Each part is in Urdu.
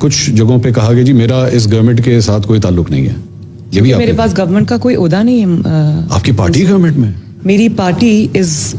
کچھ جگہوں پہ کہا کہ جی میرا اس گورنمنٹ کے ساتھ کوئی تعلق نہیں ہے. یہ بھی میرے پاس گورنمنٹ کا کوئی عہدہ نہیں ہے. آپ کی پارٹی گورنمنٹ میں؟ میری party is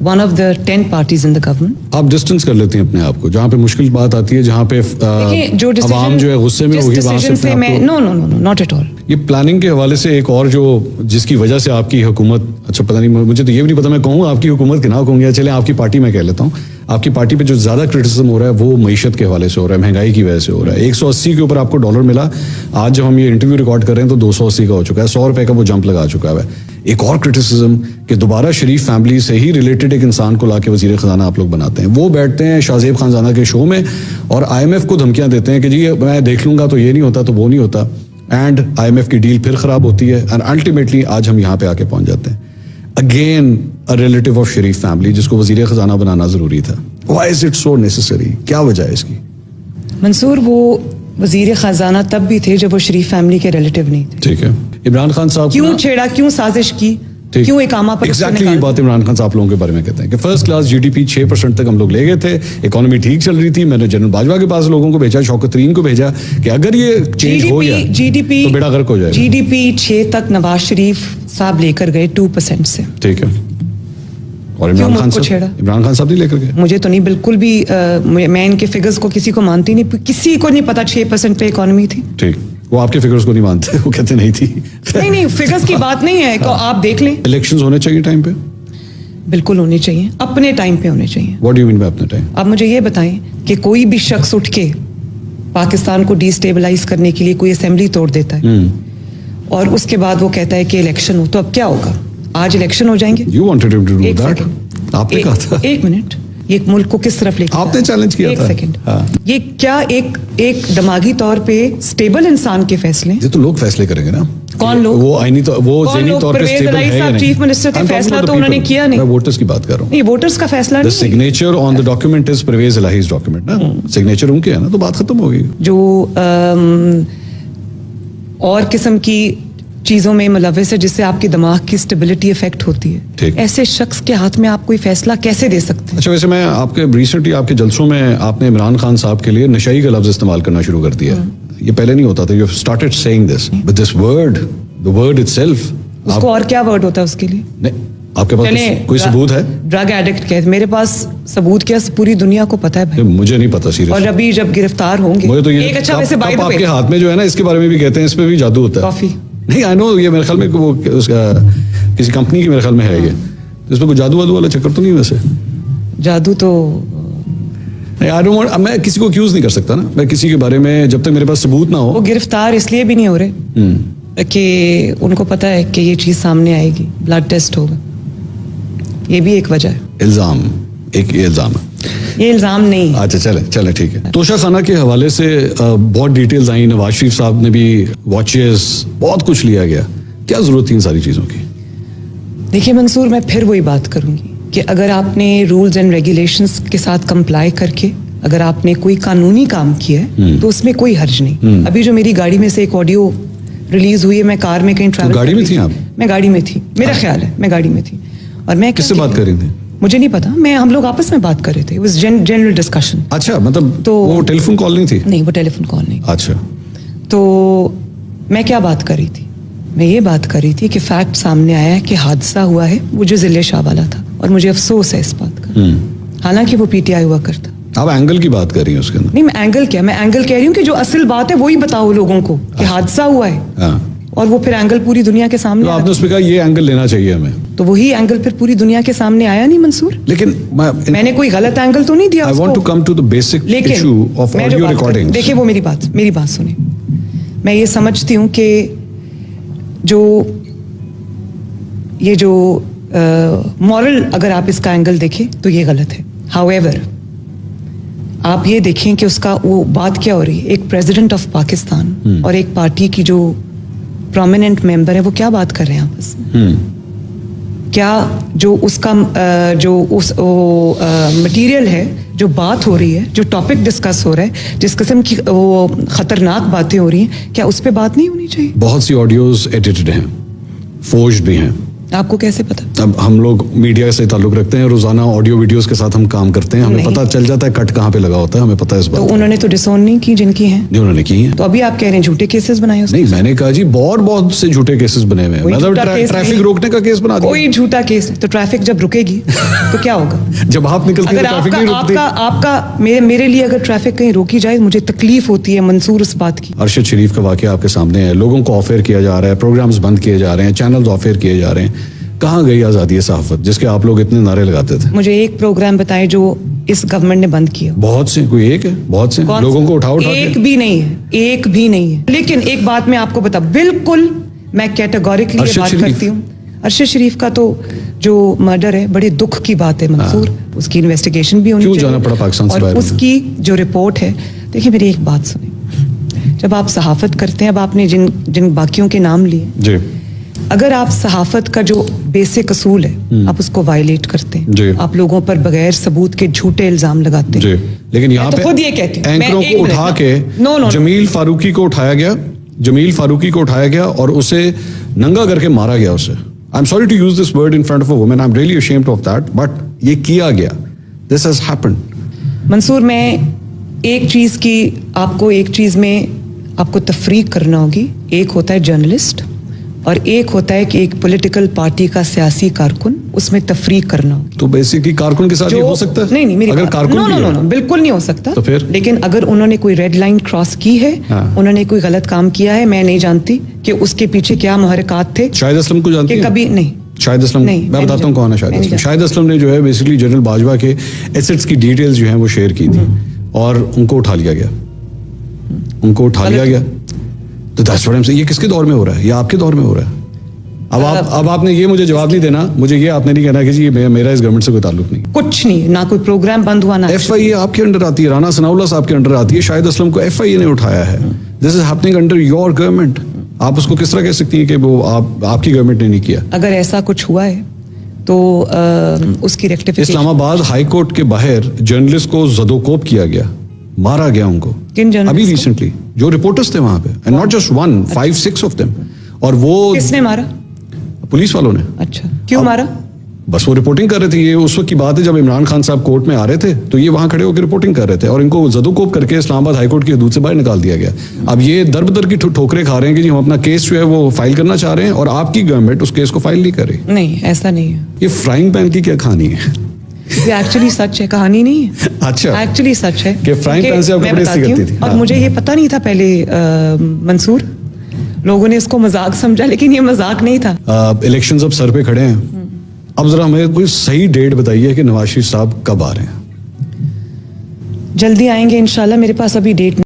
one of the 10 parties in the government. آپ ڈسٹینس کر لیتے ہیں اپنے آپ کو جہاں پہ مشکل بات آتی ہے, جہاں پہ عوام جو ہے غصے میں, وہی وہاں سے نو ناٹ ایٹ آل. یہ پلاننگ کے حوالے سے ایک اور جو جس کی وجہ سے آپ کی حکومت, اچھا پتہ نہیں, مجھے تو یہ بھی نہیں پتا میں کہوں آپ کی حکومت کہ نہ کہوں گا, چلیں آپ کی پارٹی میں کہہ لیتا ہوں. آپ کی پارٹی پہ جو زیادہ کرٹیسزم ہو رہا ہے وہ معیشت کے حوالے سے ہو رہا ہے, مہنگائی کی وجہ سے ہو رہا ہے. 180 کے اوپر آپ کو ڈالر ملا, آج جب ہم یہ انٹرویو ریکارڈ کر رہے ہیں تو 280 کا ہو چکا ہے, 100 روپے کا وہ جمپ لگا چکا ہے. ایک اور کرٹیسزم کہ دوبارہ شریف فیملی سے ہی ریلیٹڈ ایک انسان کو لا کے وزیر خزانہ آپ لوگ بناتے ہیں. وہ بیٹھتے ہیں شاہ زیب خانزادہ کے شو میں اور IMF کو دھمکیاں دیتے ہیں کہ جی میں دیکھ لوں گا تو یہ نہیں ہوتا تو وہ نہیں ہوتا, اینڈ IMF کی ڈیل پھر خراب ہوتی ہے, اینڈ الٹیمیٹلی آج ہم یہاں پہ آ کے پہنچ جاتے ہیں. Again a relative of Sharif family جس کو وزیر خزانہ بنانا ضروری تھا. Why is it so necessary? کیا وجہ ہے اس کی؟ منصور, وہ وزیر خزانہ تب بھی تھے جب وہ شریف فیملی کے ریلیٹو نہیں تھے. ٹھیک ہے. عمران خان صاحب کیوں چھیڑا, کیوں سازش کی, کیوں اقامہ پر ایگزیکٹلی یہ بات عمران خان صاحب لوگوں کے بارے میں کہتے ہیں کہ فرسٹ کلاس GDP 6% تک ہم لوگ لے گئے تھے, اکانومی ٹھیک چل رہی تھی. میں نے جنرل باجوہ کے پاس لوگوں کو بھیجا, شوکت ترین کو بھیجا کہ اگر یہ چینج ہو گیا تو بیڑا غرق ہو جائے گا. GDP 6 تک نواز شریف صاحب لے کر گئے 2% سے. ٹھیک ہے. اور عمران خان صاحب نہیں لے کر گئے. مجھے تو نہیں, بالکل بھی, میں ان کے فگرز کو کسی کو مانتی نہیں, کسی کو نہیں پتا 6% پہ اکانومی تھی. ٹھیک, وہ آپ کے فگرز کو نہیں مانتے, وہ کہتے نہیں تھی. نہیں, فگرز کی بات نہیں ہے, آپ دیکھ لیں. الیکشنز ہونے چاہیے ٹائم پہ, بالکل ہونے چاہیے, اپنے ٹائم پہ ہونے چاہیے. What do you mean by اپنے ٹائم؟ آپ مجھے یہ بتائیں کہ کوئی بھی شخص اٹھ کے پاکستان کو ڈی اسٹیبلائز کرنے کے لیے کوئی اسمبلی توڑ دیتا ہے اور اس کے بعد وہ کہتا ہے کہ الیکشن ہو, تو اب کیا ہوگا؟ آج الیکشن ہو جائیں گے. You wanted him to do that. آپ نے کہا تھا. ایک منٹ, یہ ملک کو کس طرف لے کے آپ نے چیلنج کیا تھا. ایک سیکنڈ, یہ کیا ایک دماغی طور پہ اسٹیبل انسان کے فیصلے؟ یہ تو لوگ فیصلے کریں گے نا. کون لوگ؟ وہ آئینی تو وہ ذہنی طور پہ اسٹیبل ہے یا نہیں. چیف منسٹر تھے, فیصلہ تو انہوں نے کیا نہیں. میں ووٹرز کی بات کر رہا ہوں. نہیں, ووٹرز کا فیصلہ نہیں. The signature on the document is Pervaiz Elahi's document نا, سگنیچر ان کے ہے نا, تو بات ختم ہو گئی. جو اور قسم کی چیزوں میں ملوث ہے جس سے آپ کی دماغ کی اسٹیبلٹی افیکٹ ہوتی ہے, ایسے شخص کے ہاتھ میں آپ کوئی فیصلہ کیسے دے سکتے ہیں؟ اچھا, ویسے میں آپ کے ریسنٹلی آپ کے جلسوں میں آپ نے عمران خان صاحب کے لیے نشئی کا لفظ استعمال کرنا شروع کر دیا. یہ پہلے نہیں ہوتا تھا. You started saying this, but this word, the word itself. اس کو اور کیا ورڈ ہوتا ہے اس کے لیے؟ نہیں, آپ کے پاس کوئی ثبوت ہے؟ ڈرگ ایڈکٹ کہتے, میرے پاس ثبوت کیا, پوری دنیا کو پتا ہے بھائی. مجھے نہیں پتا سیریس. اور ابھی جب گرفتار ہوں گے, مجھے تو یہ ایک اچھا ویسے بائی آپ کے ہاتھ میں جو ہے نا, اس کے بارے میں بھی کہتے ہیں اس پہ بھی جادو ہوتا ہے. کافی نہیں, آئی نو, یہ میرے خیال میں وہ اس کا کسی کمپنی کی میرے خیال میں ہے, یہ اس پہ کوئی جادو وادو والا چکر تو نہیں ویسے؟ جادو تو میں کسی کو ایکیوز نہیں کر سکتا نا, میں کسی کے بارے میں جب تک میرے پاس ثبوت نہ ہو. وہ گرفتار اس لیے بھی نہیں ہو رہے کہ ان کو پتا ہے کہ یہ چیز سامنے آئے گی, بلڈ ٹیسٹ ہوگا, یہ بھی ایک وجہ ہے. الزام, ایک یہ الزام ہے. یہ الزام نہیں. اچھا چلے ٹھیک ہے. توشہ خانہ کے حوالے سے بہت ڈیٹیلز آئیں, نواز شریف صاحب نے بھی واچز, بہت کچھ لیا گیا. کیا ضرورت تھی ان ساری چیزوں کی؟ دیکھیے منصور, میں پھر وہی بات کروں گی کہ اگر آپ نے رولز اینڈ ریگولیشنز کے ساتھ کمپلائی کر کے اگر آپ نے کوئی قانونی کام کیا ہے تو اس میں کوئی حرج نہیں. ابھی جو میری گاڑی میں سے ایک آڈیو ریلیز ہوئی ہے, میں کار میں کہیں ٹریول, گاڑی میں تھی آپ؟ میں گاڑی میں تھی, میرا خیال ہے میں گاڑی میں تھی. اور میں کس سے بات کر رہی تھی مجھے نہیں پتا, ہم لوگ آپس میں بات کر رہے تھے. General discussion. اچھا, مطلب تو وہ ٹیلی فون کال نہیں تھی؟ نہیں, وہ ٹیلی فون کال نہیں. اچھا, تو میں کیا بات کر رہی تھی؟ میں یہ بات کر رہی تھی کہ فیکٹ سامنے آیا ہے کہ حادثہ ہوا ہے وہ جو ضلع شاہ والا تھا, اور مجھے افسوس ہے اس بات کا, حالانکہ وہ PTI ہوا کرتا. آپ اینگل کی بات کر رہی ہیں اس کے اندر؟ نہیں, میں اینگل کیا, میں اینگل کہہ رہی ہوں کہ جو اصل بات ہے وہی بتاؤ لوگوں کو کہ حادثہ ہوا ہے, اور وہ پھر اینگل پوری دنیا کے سامنے. آپ نے اس پہ کہا یہ اینگل لینا چاہیے ہمیں, تو وہی اینگل پھر پوری دنیا کے سامنے آیا نہیں منصور. لیکن میں نے کوئی غلط اینگل تو نہیں دیا. I want to come to the basic issue of audio recordings. دیکھیں, وہ میری بات سنیں. میں یہ سمجھتی ہوں کہ یہ جو مورل اگر آپ اس کا اینگل دیکھیں تو یہ غلط ہے. However, آپ یہ دیکھیں کہ اس کا وہ بات کیا ہو رہی ہے, ایک پریزیڈنٹ آف پاکستان اور ایک پارٹی کی جو پرومیننٹ ممبر ہے وہ کیا بات کر رہے ہیں آپس میں. کیا جو اس کا جو اس مٹیریل ہے, جو بات ہو رہی ہے, جو ٹاپک ڈسکس ہو رہا ہے, جس قسم کی وہ خطرناک باتیں ہو رہی ہیں, کیا اس پہ بات نہیں ہونی چاہیے؟ بہت سی آڈیوز ایڈیٹڈ ہیں, فورجڈ بھی ہیں, آپ کو کیسے پتا؟ اب ہم لوگ میڈیا سے تعلق رکھتے ہیں, روزانہ آڈیو ویڈیوز کے ساتھ ہم کام کرتے ہیں, ہمیں نہیں. پتہ چل جاتا ہے کٹ کہاں پہ لگا ہوتا ہے, ہمیں پتہ ہے اس تو بات. انہوں نے تو ڈسون نہیں کی جن کی ہیں, جو انہوں نے کی ہیں. تو ابھی آپ کہہ رہے ہیں جھوٹے کیسز بنائے اس نہیں, میں نے کہا جی بہت سے جھوٹے کیسز بنے ہوئے ہیں. کوئی مطلب جھوٹا کیس ٹریفک نہیں. روکنے کا کیس بنا دیا. کوئی جھوٹا کیس نہیں. تو ٹریفک جب رکے گی تو کیا ہوگا؟ جب آپ نکلتے ہیں اگر ٹریفک نہیں رکتی. آپ کا میرے لیے اگر ٹریفک کہیں روکی جائے مجھے تکلیف ہوتی ہے منصور اس بات کی. ارشد شریف کا واقعہ آپ کے سامنے ہے, لوگوں کو آفر کیا جا رہا ہے, پروگرامز بند کیے جا رہے ہیں, چینلز آفر کیے جا رہے ہیں. کہاں گئی آزادی صحافت جس کے آپ لوگ اتنے نعرے لگاتے تھے؟ مجھے ایک پروگرام بتائے جو اس گورنمنٹ نے بند کیا. بہت سے, کوئی ایک ہے, بہت سے لوگوں کو اٹھا ایک بھی نہیں ہے, ایک بھی نہیں ہے. لیکن ایک بات میں آپ کو بتا, بالکل میں کیٹیگوریکلی بات کرتی ہوں, ارشد شریف کا تو جو مرڈر ہے بڑے دکھ کی بات ہے منصور, اس کی انویسٹیگیشن بھی ہونی کیوں چاہیے. جانا پڑا پاکستان سے اور باہر؟ اس کی جو رپورٹ ہے, دیکھیے میری ایک بات سنیں, جب آپ صحافت کرتے ہیں, اب آپ نے جن باقیوں کے نام لیے, جی, اگر آپ صحافت کا جو بیسک اصول ہے آپ اس کو وائلیٹ کرتے ہیں, جی, آپ لوگوں پر بغیر ثبوت کے جھوٹے الزام لگاتے ہیں, جی, لیکن یہاں تو پہ خود یہ کہتی ہوں, اینکروں کو اٹھا کے جمیل فاروقی کو اٹھایا گیا, جمیل فاروقی کو اٹھایا گیا اور اسے ننگا کر کے مارا گیا. اسے I'm sorry to use this word in front of a woman, I'm really ashamed of that, but یہ کیا گیا. This has happened. منصور, میں ایک چیز کی آپ کو ایک چیز میں آپ کو تفریق کرنا ہوگی. ایک ہوتا ہے جرنلسٹ اور ایک ہوتا ہے کہ ایک پولیٹیکل پارٹی کا سیاسی کارکن, اس میں تفریق کرنا ہوگی. تو بیسکلی کارکن کے ساتھ یہ ہو سکتا ہے؟ نہیں, میری اگر کارکن نو بالکل نہیں ہو سکتا. تو پھر لیکن اگر انہوں نے کوئی ریڈ لائن کراس کی ہے, انہوں نے کوئی غلط کام کیا ہے, میں نہیں جانتی کہ اس کے پیچھے کیا محرکات تھے. شاہد اسلم کو جانتی ہیں؟ کبھی نہیں. شاہد اسلم, میں بتاتا ہوں کون ہے شاہد اسلم. شاہد اسلم نے جو ہے بیسکلی جنرل باجوہ کے ایسٹس کی ڈیٹیلز جو ہیں وہ شیئر کی تھی اور ان کو اٹھا لیا گیا, ان کو اٹھا لیا گیا. تو that's what I'm saying. یہ کس کے دور میں ہو رہا ہے؟ یہ آپ کے دور میں ہو رہا ہے. اب آپ نے یہ مجھے جواب نہیں دینا, مجھے یہ آپ نے نہیں کہنا کہ جی میرا اس گورنمنٹ سے کوئی تعلق نہیں. کچھ نہیں, نہ کوئی پروگرام بند ہوا, نہ ایف آئی اے آپ کے انڈر آتی ہے, رانا ثناء اللہ صاحب کے انڈر آتی ہے. شاہد اسلم کو ایف آئی اے نے اٹھایا ہے. This is happening under your government. آپ اس کو کس طرح کہہ سکتی ہیں کہ وہ آپ کی گورنمنٹ نے نہیں کیا؟ اگر ایسا کچھ ہوا ہے تو اس کی ریکٹیفیکیشن. اسلام آباد ہائی کورٹ کے باہر جرنلسٹ کو زدوکوب کیا گیا, مارا گیا ان کو. کن جرنلسٹ؟ ابھی ریسنٹلی جو رپورٹرز تھے وہاں پہ, and not just 1, 5, 6 of them. اور وہ کس نے مارا؟ پولیس والوں نے. اچھا, کیوں مارا؟ بس وہ رپورٹنگ کر رہے تھے. یہ اس وقت کی بات ہے جب عمران خان صاحب کورٹ میں آ رہے تھے, تو یہ وہاں کھڑے ہو کے رپورٹنگ کر رہے تھے اور ان کو زدوکوب کر کے اسلام آباد ہائی کورٹ کی حدود سے باہر نکال دیا گیا. اب یہ در بدر کی ٹھوکریں کھا رہے ہیں کہ جی ہم اپنا کیس جو ہے وہ فائل کرنا چاہ رہے ہیں اور آپ کی گورنمنٹ اس کیس کو فائل نہیں کر رہی. نہیں, ایسا نہیں ہے. یہ فرائنگ پین کی کیا کہانی ہے؟ یہ ایکچولی سچ ہے, کہانی نہیں ہے. اچھا, ایکچولی سچ ہے کہ فرائنگ پین سے آپ کپڑے استری کرتی تھی. اور مجھے یہ پتہ نہیں تھا پہلے منصور, لوگوں نے اس کو مذاق سمجھا, لیکن یہ مذاق نہیں تھا. الیکشنز اب سر پہ کھڑے ہیں. اب ذرا ہمیں کوئی صحیح ڈیٹ بتائیے کہ نواز شریف صاحب کب آ رہے ہیں؟ جلدی آئیں گے انشاءاللہ. میرے پاس ابھی ڈیٹ